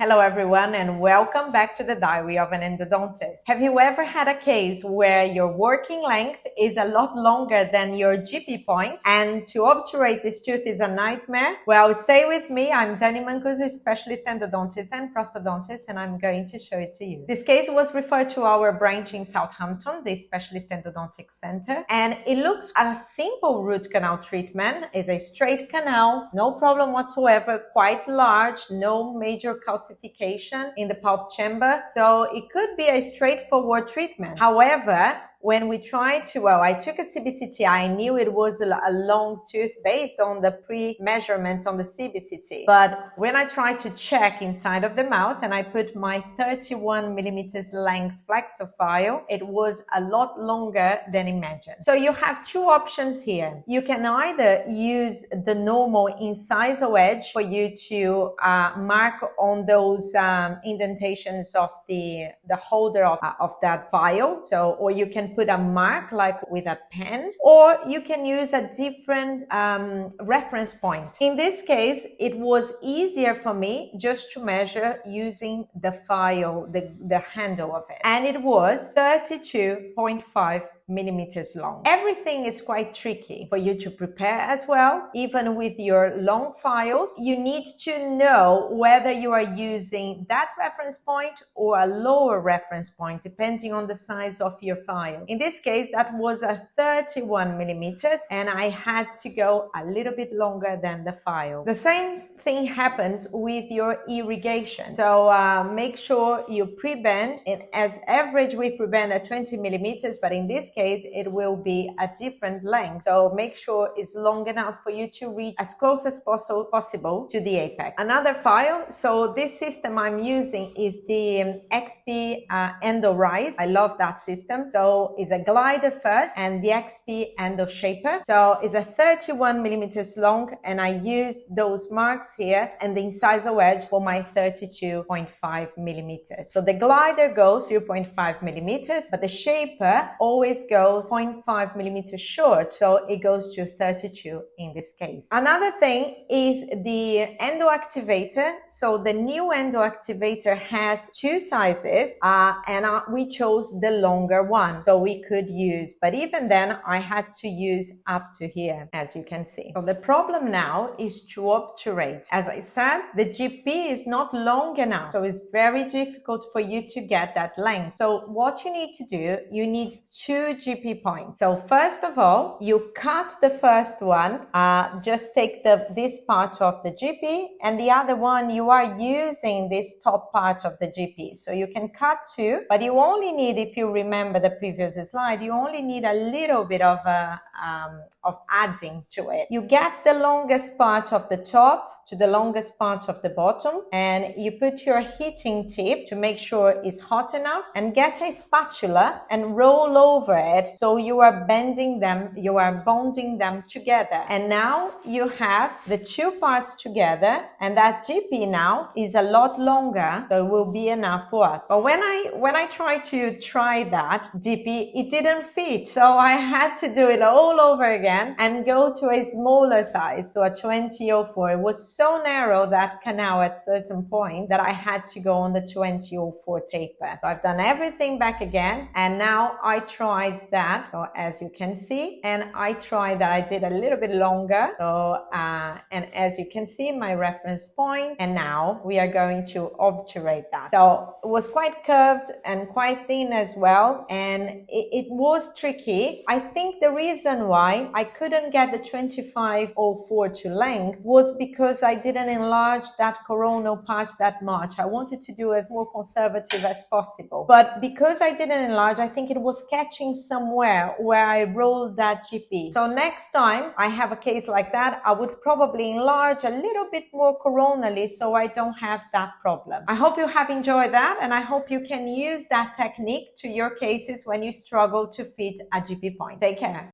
Hello everyone and welcome back to the Diary of an Endodontist. Have you ever had a case where your working length is a lot longer than your GP point and to obturate this tooth is a nightmare? Well, stay with me. I'm Dani Mancuso, specialist endodontist and prosthodontist, and I'm going to show it to you. This case was referred to our branch in Southampton, the Specialist Endodontics Center, and it looks a simple root canal treatment. It's a straight canal, no problem whatsoever, quite large, no major calcification in the pulp chamber, so it could be a straightforward treatment. However, when we tried to, I took a CBCT. I knew it was a long tooth based on the pre-measurements on the CBCT. But when I tried to check inside of the mouth and I put my 31 millimeters length flexo file, it was a lot longer than imagined. So you have two options here. You can either use the normal incisor edge for you to mark on those indentations of the holder of that file. So, or you can put a mark like with a pen, or you can use a different reference point. In this case, it was easier for me just to measure using the file, the handle of it, and it was 32.5 millimeters long. Everything is quite tricky for you to prepare as well. Even with your long files, you need to know whether you are using that reference point or a lower reference point, depending on the size of your file. In this case, that was a 31 millimeters, and I had to go a little bit longer than the file. The same thing happens with your irrigation. So make sure you pre-bend, and as average we pre-bend at 20 millimeters, but in this case it will be a different length, so make sure it's long enough for you to reach as close as possible to the apex. Another file, so this system I'm using is the XP Endo Rise. I love that system. So it's a glider first and the XP Endo Shaper. So it's a 31 millimeters long, and I use those marks here and the incisor edge for my 32.5 millimeters. So the glider goes 0.5 millimeters, but the shaper always goes 0.5 millimeters short, so it goes to 32 in this case. Another thing is the endo activator. So the new endo activator has two sizes, and we chose the longer one, so we could use, but even then I had to use up to here, as you can see. So the problem now is to obturate. As I said, the GP is not long enough, so it's very difficult for you to get that length. So what you need to do, you need two GP points. So first of all, you cut the first one, just take this part of the GP, and the other one you are using this top part of the GP. So you can cut two, but you only need, if you remember the previous slide, you only need a little bit of adding to it. You get the longest part of the top to the longest part of the bottom, and you put your heating tip to make sure it's hot enough, and get a spatula and roll over it, so you are bending them, you are bonding them together, and now you have the two parts together, and that GP now is a lot longer, so it will be enough for us. But when I tried to try that GP, it didn't fit, so I had to do it all over again and go to a smaller size, so a 2004. It was so narrow, that canal, at certain point that I had to go on the 2004 taper. So I've done everything back again, and now I tried that, so as you can see, and I tried that I did a little bit longer, so and as you can see, my reference point, and now we are going to obturate that. So it was quite curved and quite thin as well, and it was tricky. I think the reason why I couldn't get the 2504 to length was because I didn't enlarge that coronal part that much. I wanted to do as more conservative as possible, but because I didn't enlarge, I think it was catching somewhere where I rolled that GP. So next time I have a case like that, I would probably enlarge a little bit more coronally, so I don't have that problem. I hope you have enjoyed that, and I hope you can use that technique to your cases when you struggle to fit a GP point. Take care.